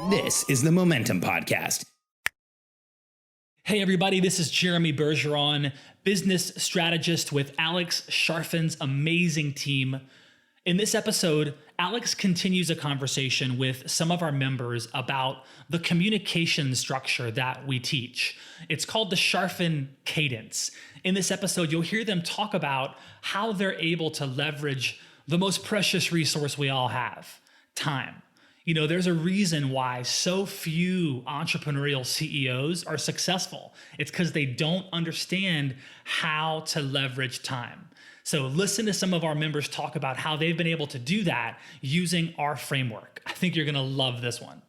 This is the Momentum Podcast. Hey everybody, this is Jeremy Bergeron, business strategist with Alex Charfen's amazing team. In this episode, Alex continues a conversation with some of our members about the communication structure that we teach. It's called the Charfen Cadence. In this episode, you'll hear them talk about how they're able to leverage the most precious resource we all have, time. You know, there's a reason why so few entrepreneurial CEOs are successful. It's because they don't understand how to leverage time. So listen to some of our members talk about how they've been able to do that using our framework. I think you're going to love this one.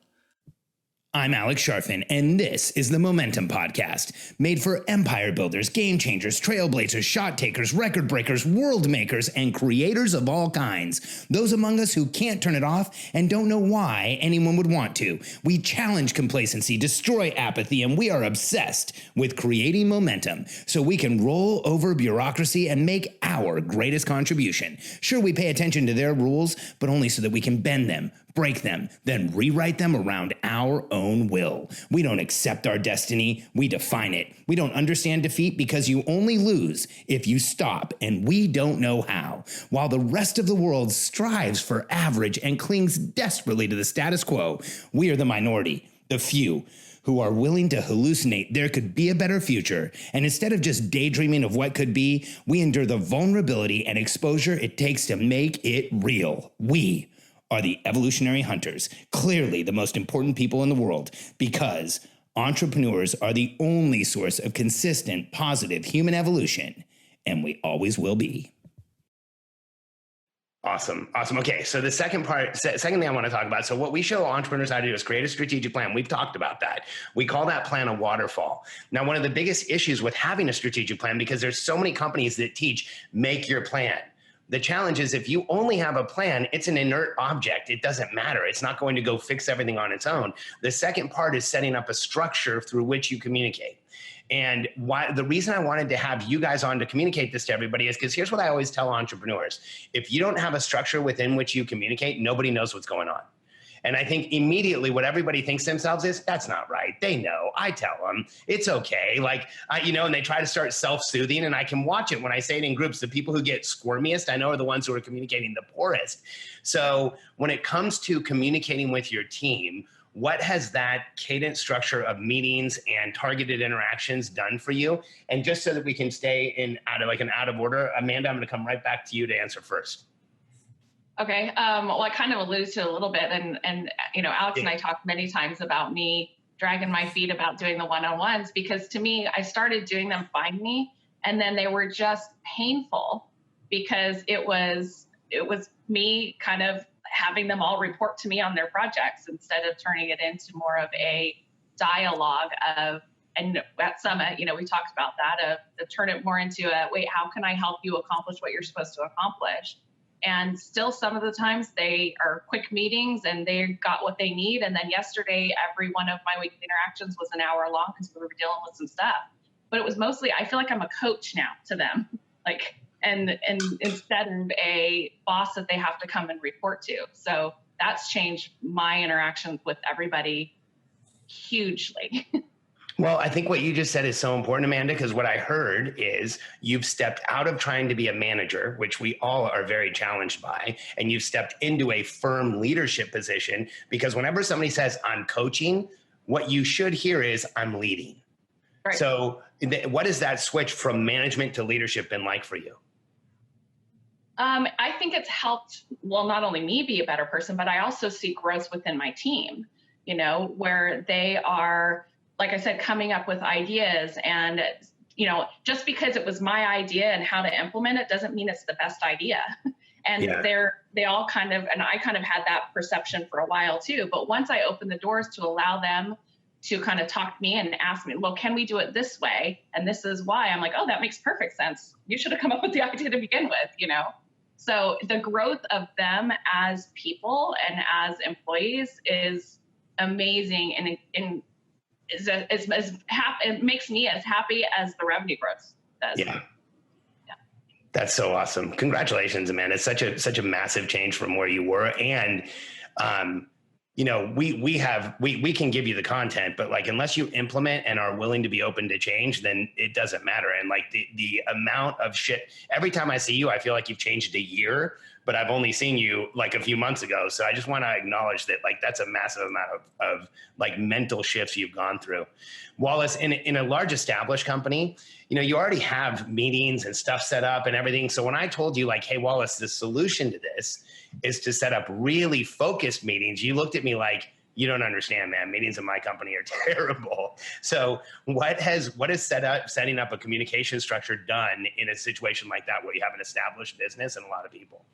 I'm Alex Charfen, and this is the Momentum Podcast, made for empire builders, game changers, trailblazers, shot takers, record breakers, world makers, and creators of all kinds. Those among us who can't turn it off and don't know why anyone would want to. We challenge complacency, destroy apathy, and we are obsessed with creating momentum so we can roll over bureaucracy and make our greatest contribution. Sure, we pay attention to their rules, but only so that we can bend them, break them, then rewrite them around our own will. We don't accept our destiny, we define it. We don't understand defeat because you only lose if you stop, and we don't know how. While the rest of the world strives for average and clings desperately to the status quo, we are the minority, the few, who are willing to hallucinate there could be a better future. And instead of just daydreaming of what could be, we endure the vulnerability and exposure it takes to make it real. We are the evolutionary hunters, clearly the most important people in the world, because entrepreneurs are the only source of consistent, positive human evolution, and we always will be. Awesome. Okay, so the second thing I want to talk about, so what we show entrepreneurs how to do is create a strategic plan. We've talked about that. We call that plan a waterfall. Now, one of the biggest issues with having a strategic plan, because there's so many companies that teach, make your plan. The challenge is if you only have a plan, it's an inert object. It doesn't matter. It's not going to go fix everything on its own. The second part is setting up a structure through which you communicate. And why the reason I wanted to have you guys on to communicate this to everybody is because here's what I always tell entrepreneurs. If you don't have a structure within which you communicate, nobody knows what's going on. And I think immediately what everybody thinks themselves is, that's not right. They know. I tell them. It's okay. And they try to start self-soothing, and I can watch it when I say it in groups. The people who get squirmiest, I know, are the ones who are communicating the poorest. So when it comes to communicating with your team, what has that cadence structure of meetings and targeted interactions done for you? And just so that we can stay out of order, Amanda, I'm going to come right back to you to answer first. Okay. Well, I kind of alluded to it a little bit, and Alex and I talked many times about me dragging my feet about doing the one-on-ones, because to me, I started doing them finally, and then they were just painful because it was me kind of having them all report to me on their projects instead of turning it into more of a dialogue of, and at Summit, we talked about that, of turn it more into wait, how can I help you accomplish what you're supposed to accomplish? And still some of the times they are quick meetings and they got what they need. And then yesterday, every one of my weekly interactions was an hour long because we were dealing with some stuff. But it was mostly, I feel like I'm a coach now to them, and instead of a boss that they have to come and report to. So that's changed my interactions with everybody hugely. Well, I think what you just said is so important, Amanda, because what I heard is you've stepped out of trying to be a manager, which we all are very challenged by, and you've stepped into a firm leadership position, because whenever somebody says, I'm coaching, what you should hear is, I'm leading. Right. So what has that switch from management to leadership been like for you? I think it's helped, not only me be a better person, but I also see growth within my team, where they are, like I said, coming up with ideas, and, just because it was my idea and how to implement it doesn't mean it's the best idea. And they all kind of, and I kind of had that perception for a while too. But once I opened the doors to allow them to kind of talk to me and ask me, well, can we do it this way? And this is why. I'm like, oh, that makes perfect sense. You should have come up with the idea to begin with, So the growth of them as people and as employees is amazing, and it makes me as happy as the revenue growth does. Yeah. That's so awesome. Congratulations, Amanda. It's such a massive change from where you were. And we can give you the content, but like, unless you implement and are willing to be open to change, then it doesn't matter. And like the amount of shit, every time I see you, I feel like you've changed a year, but I've only seen you like a few months ago. So I just want to acknowledge that, like, that's a massive amount of like mental shifts you've gone through. Wallace, in a large established company, you already have meetings and stuff set up and everything. So when I told you like, hey, Wallace, the solution to this is to set up really focused meetings, you looked at me like, you don't understand, man. Meetings in my company are terrible. So what has setting up a communication structure done in a situation like that, where you have an established business and a lot of people?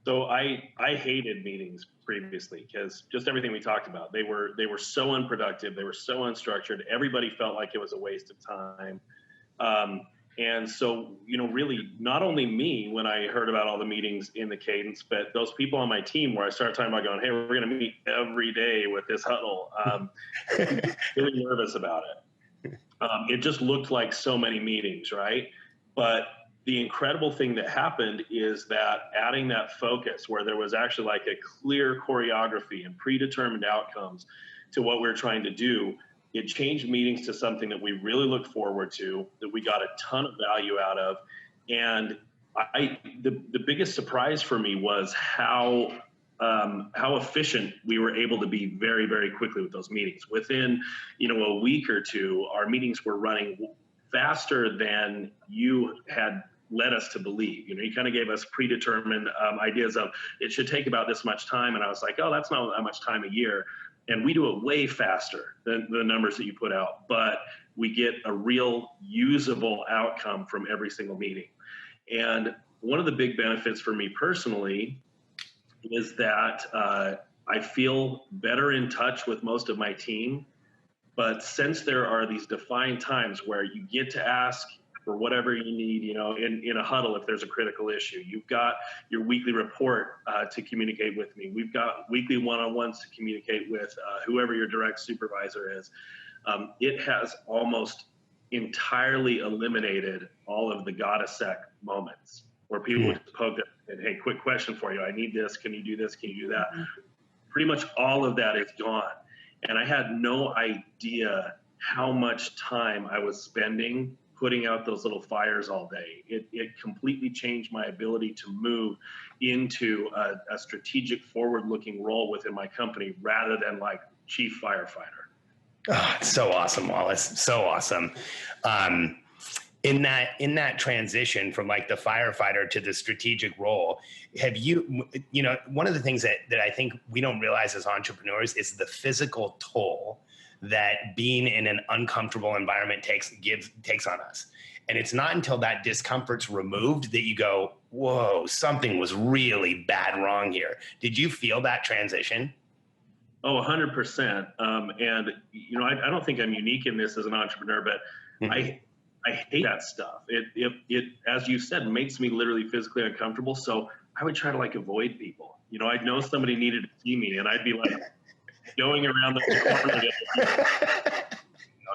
So I hated meetings previously, because just everything we talked about, they were so unproductive. They were so unstructured. Everybody felt like it was a waste of time. And so, really not only me, when I heard about all the meetings in the Cadence, but those people on my team, where I started talking about going, hey, we're going to meet every day with this huddle. Really nervous about it. It just looked like so many meetings, right? But the incredible thing that happened is that adding that focus, where there was actually like a clear choreography and predetermined outcomes to what we're trying to do, it changed meetings to something that we really looked forward to, that we got a ton of value out of. And the biggest surprise for me was how efficient we were able to be very, very quickly with those meetings. Within, a week or two, our meetings were running faster than you had led us to believe. You kind of gave us predetermined ideas of, it should take about this much time. And I was like, oh, that's not that much time a year. And we do it way faster than the numbers that you put out, but we get a real usable outcome from every single meeting. And one of the big benefits for me personally is that I feel better in touch with most of my team. But since there are these defined times where you get to ask for whatever you need, in a huddle, if there's a critical issue, you've got your weekly report to communicate with me. We've got weekly one-on-ones to communicate with whoever your direct supervisor is. It has almost entirely eliminated all of the gotta-sec moments where people would poke it and, hey, quick question for you. I need this. Can you do this? Can you do that? Pretty much all of that is gone. And I had no idea how much time I was spending putting out those little fires all day. It completely changed my ability to move into a strategic, forward-looking role within my company, rather than like chief firefighter. Oh, it's so awesome, Wallace. So awesome. In that transition from like the firefighter to the strategic role, have you, one of the things that I think we don't realize as entrepreneurs is the physical toll that being in an uncomfortable environment takes on us. And it's not until that discomfort's removed that you go, whoa, something was really bad wrong here. Did you feel that transition? Oh, 100%. And, I don't think I'm unique in this as an entrepreneur, but I hate that stuff. It, as you said, makes me literally physically uncomfortable. So I would try to like avoid people. I'd know somebody needed to see me, and I'd be like going around the corner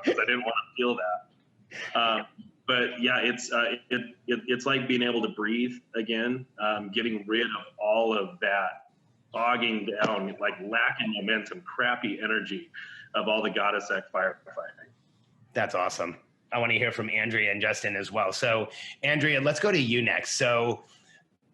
because I didn't want to feel that. But yeah, it's like being able to breathe again, getting rid of all of that bogging down, like lacking momentum, crappy energy of all the gotta-sec firefighting. That's awesome. I want to hear from Andrea and Justin as well. So Andrea, let's go to you next. So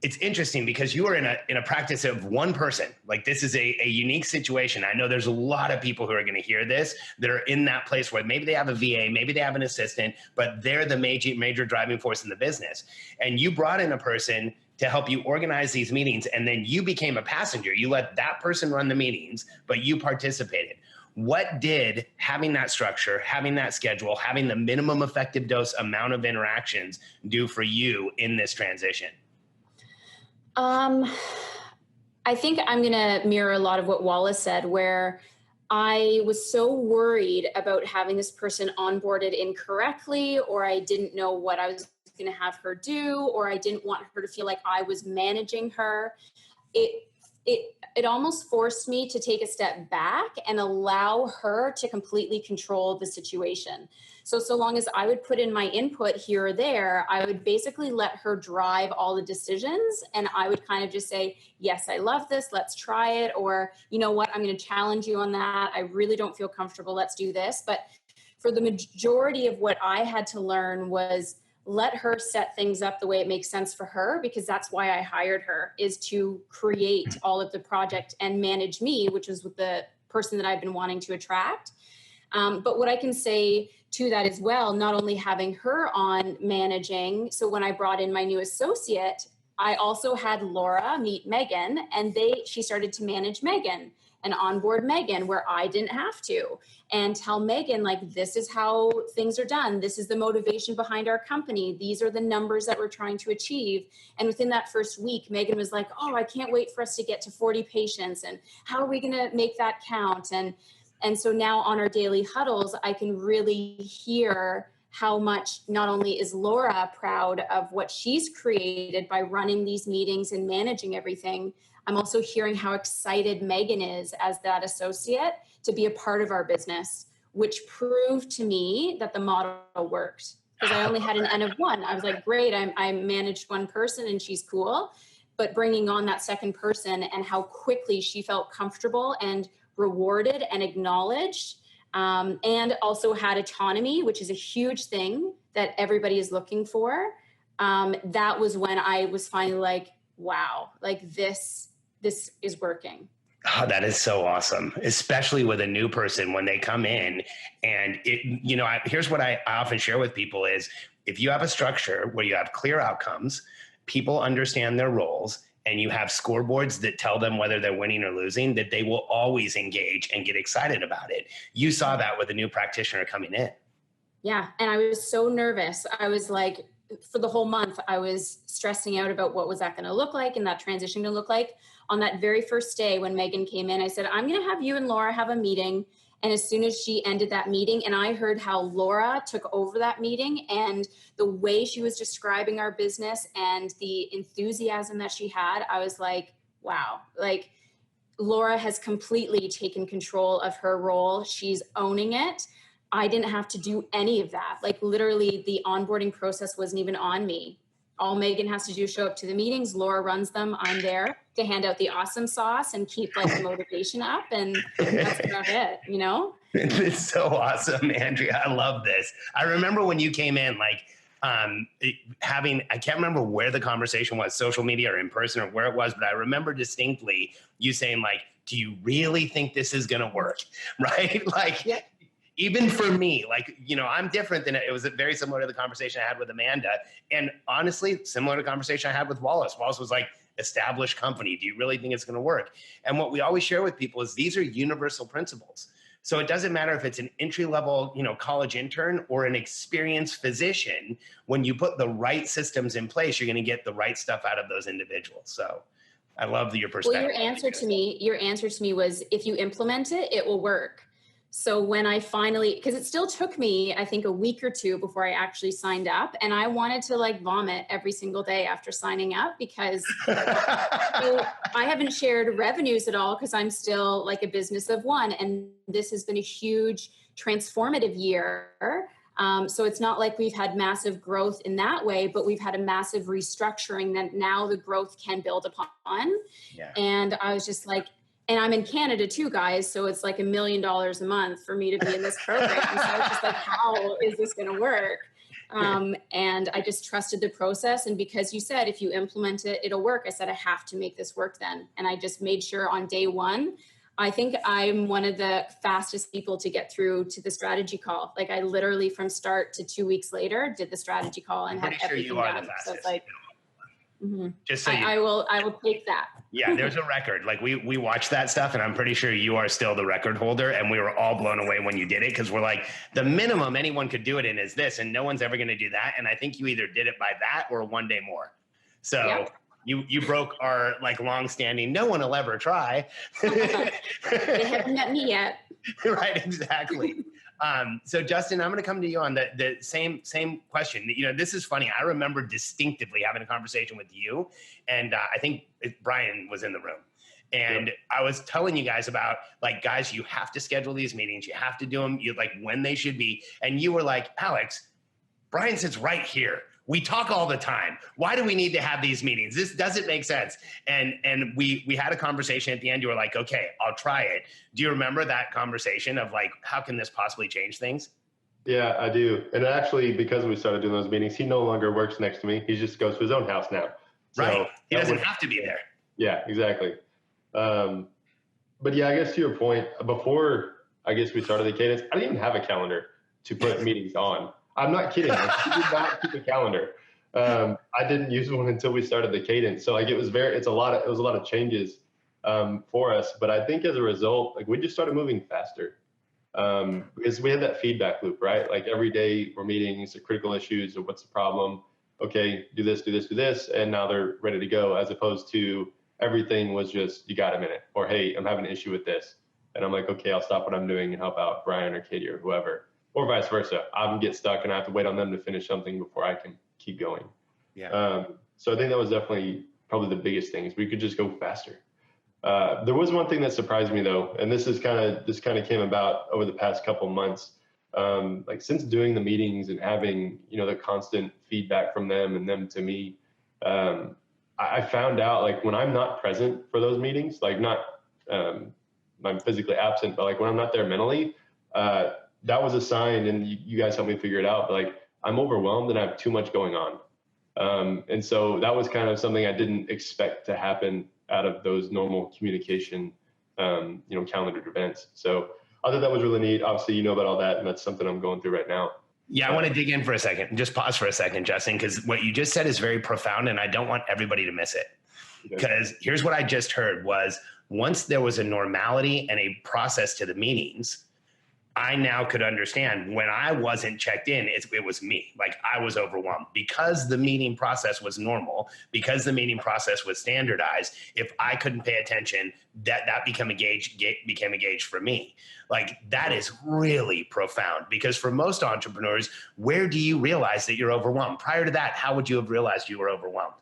it's interesting because you are in a practice of one person. Like, this is a unique situation. I know there's a lot of people who are going to hear this that are in that place where maybe they have a VA, maybe they have an assistant, but they're the major driving force in the business. And you brought in a person to help you organize these meetings, and then you became a passenger. You let that person run the meetings, but you participated. What did having that structure, having that schedule, having the minimum effective dose amount of interactions do for you in this transition? I think I'm going to mirror a lot of what Wallace said, where I was so worried about having this person onboarded incorrectly, or I didn't know what I was going to have her do, or I didn't want her to feel like I was managing her. It almost forced me to take a step back and allow her to completely control the situation. So long as I would put in my input here or there, I would basically let her drive all the decisions. And I would kind of just say, yes, I love this. Let's try it. Or, you know what, I'm going to challenge you on that. I really don't feel comfortable. Let's do this. But for the majority of what I had to learn was let her set things up the way it makes sense for her, because that's why I hired her, is to create all of the project and manage me, which is with the person that I've been wanting to attract. But what I can say to that as well, not only having her on managing, so when I brought in my new associate, I also had Laura meet Megan, and she started to manage Megan and onboard Megan where I didn't have to, and tell Megan, like, this is how things are done. This is the motivation behind our company. These are the numbers that we're trying to achieve. And within that first week, Megan was like, oh, I can't wait for us to get to 40 patients. And how are we going to make that count? And so now on our daily huddles, I can really hear how much not only is Laura proud of what she's created by running these meetings and managing everything, I'm also hearing how excited Megan is as that associate to be a part of our business, which proved to me that the model worked, because I only had an N of one. I was like, great, I managed one person and she's cool. But bringing on that second person and how quickly she felt comfortable and rewarded and acknowledged, and also had autonomy, which is a huge thing that everybody is looking for. That was when I was finally like, wow, like this is working. Oh, that is so awesome, especially with a new person when they come in. And here's what I often share with people is, if you have a structure where you have clear outcomes, people understand their roles, and you have scoreboards that tell them whether they're winning or losing, that they will always engage and get excited about it. You saw that with a new practitioner coming in. Yeah. And I was so nervous. I was like, for the whole month, I was stressing out about what was that going to look like and that transition going to look like. On that very first day when Megan came in, I said, I'm going to have you and Laura have a meeting. And as soon as she ended that meeting, and I heard how Laura took over that meeting and the way she was describing our business and the enthusiasm that she had, I was like, wow, like Laura has completely taken control of her role. She's owning it. I didn't have to do any of that. Like literally the onboarding process wasn't even on me. All Megan has to do is show up to the meetings. Laura runs them. I'm there to hand out the awesome sauce and keep like the motivation up. And that's about it, you know? It's so awesome, Andrea. I love this. I remember when you came in, like I can't remember where the conversation was, social media or in person or where it was, but I remember distinctly you saying like, do you really think this is going to work? Right? Like, yeah. Even for me, like, I'm different than it was very similar to the conversation I had with Amanda. And honestly, similar to the conversation I had with Wallace. Wallace was like, established company. Do you really think it's going to work? And what we always share with people is these are universal principles. So it doesn't matter if it's an entry-level, college intern or an experienced physician. When you put the right systems in place, you're going to get the right stuff out of those individuals. So I love your perspective. Well, your answer to me was, if you implement it, it will work. So when I finally, because it still took me, I think, a week or two before I actually signed up, and I wanted to like vomit every single day after signing up, because I haven't shared revenues at all because I'm still like a business of one. And this has been a huge transformative year. So it's not like we've had massive growth in that way, but we've had a massive restructuring that now the growth can build upon. Yeah. And I was just like, and I'm in Canada too, guys. So it's like $1 million a month for me to be in this program. So I was just like, how is this going to work? And I just trusted the process. And because you said, if you implement it, it'll work, I said, I have to make this work then. And I just made sure on day one, I think I'm one of the fastest people to get through to the strategy call. Like I literally from start to 2 weeks later did the strategy call and had everything done. So it's like, just so I will take that. Yeah, there's a record. Like we watched that stuff, and I'm pretty sure you are still the record holder. And we were all blown away when you did it, because we're like, the minimum anyone could do it in is this, and no one's ever going to do that. And I think you either did it by that or one day more. So you broke our like long-standing, no one will ever try. They haven't met me yet. Right, exactly. So Justin, I'm going to come to you on the same question. This is funny. I remember distinctively having a conversation with you, and I think Brian was in the room, And I was telling you guys about, like, guys, you have to schedule these meetings. You have to do them when they should be. And you were like, Alex, Brian sits right here. We talk all the time. Why do we need to have these meetings? This doesn't make sense. And we had a conversation at the end. You were like, okay, I'll try it. Do you remember that conversation of like, how can this possibly change things? Yeah, I do. And actually, because we started doing those meetings, he no longer works next to me. He just goes to his own house now. Right. He doesn't have to be there. Yeah, exactly. But yeah, I guess to your point, before I guess we started the Cadence, I didn't even have a calendar to put meetings on. I'm not kidding. Like, we did not keep a calendar. I didn't use one until we started the Cadence. So like it was a lot of changes for us. But I think as a result, like we just started moving faster. Because we had that feedback loop, right? Like every day we're meeting, it's the critical issues of what's the problem. Okay, do this, do this, do this. And now they're ready to go, as opposed to everything was just, you got a minute, or hey, I'm having an issue with this. And I'm like, okay, I'll stop what I'm doing and help out Brian or Katie or whoever, or vice versa. I'm get stuck and I have to wait on them to finish something before I can keep going. Yeah. So I think that was definitely probably the biggest thing, is we could just go faster. There was one thing that surprised me though, and this kind of came about over the past couple months. Like since doing the meetings and having, the constant feedback from them and them to me, I found out like when I'm not present for those meetings, like not, I'm physically absent, but like when I'm not there mentally, that was a sign, and you guys helped me figure it out. But like I'm overwhelmed and I have too much going on. And so that was kind of something I didn't expect to happen out of those normal communication, calendared events. So I thought that was really neat. Obviously, you know about all that, and that's something I'm going through right now. Yeah, I want to dig in for a second. Just pause for a second, Justin, because what you just said is very profound, and I don't want everybody to miss it. Because here's what I just heard was, once there was a normality and a process to the meetings, I now could understand when I wasn't checked in, it was me. Like I was overwhelmed because the meeting process was normal, because the meeting process was standardized. If I couldn't pay attention, that became a gauge for me. Like that is really profound, because for most entrepreneurs, where do you realize that you're overwhelmed? Prior to that, how would you have realized you were overwhelmed?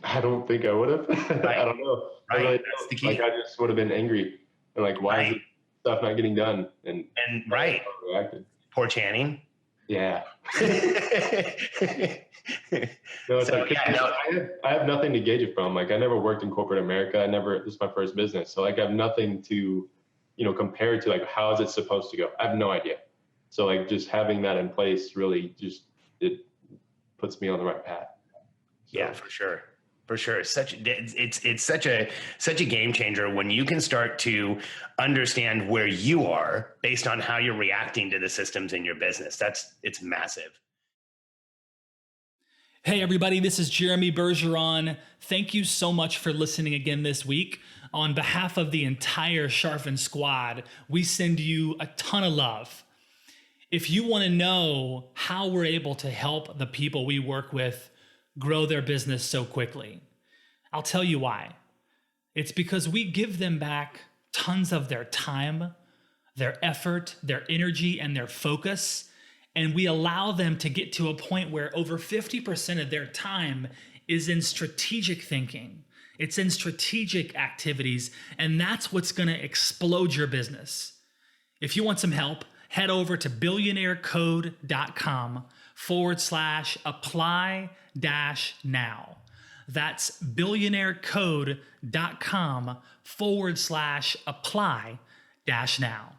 I don't think I would have. Right. I don't know. Right. Really That's the key. Like I just would have been angry and like, why is stuff not getting done? And right. Poor Channing. Yeah. No, it's I have nothing to gauge it from. Like I never worked in corporate America. This is my first business. So like I have nothing to, compare it to. Like, how is it supposed to go? I have no idea. So like just having that in place really it puts me on the right path. So. Yeah, for sure. For sure. It's such a game changer when you can start to understand where you are based on how you're reacting to the systems in your business. It's massive. Hey everybody, this is Jeremy Bergeron. Thank you so much for listening again this week. On behalf of the entire Charfen squad, we send you a ton of love. If you want to know how we're able to help the people we work with grow their business so quickly, I'll tell you why. It's because we give them back tons of their time, their effort, their energy, and their focus, and we allow them to get to a point where over 50% of their time is in strategic thinking. It's in strategic activities, and that's what's going to explode your business. If you want some help, head over to billionairecode.com/apply-now. That's billionairecode.com/apply-now.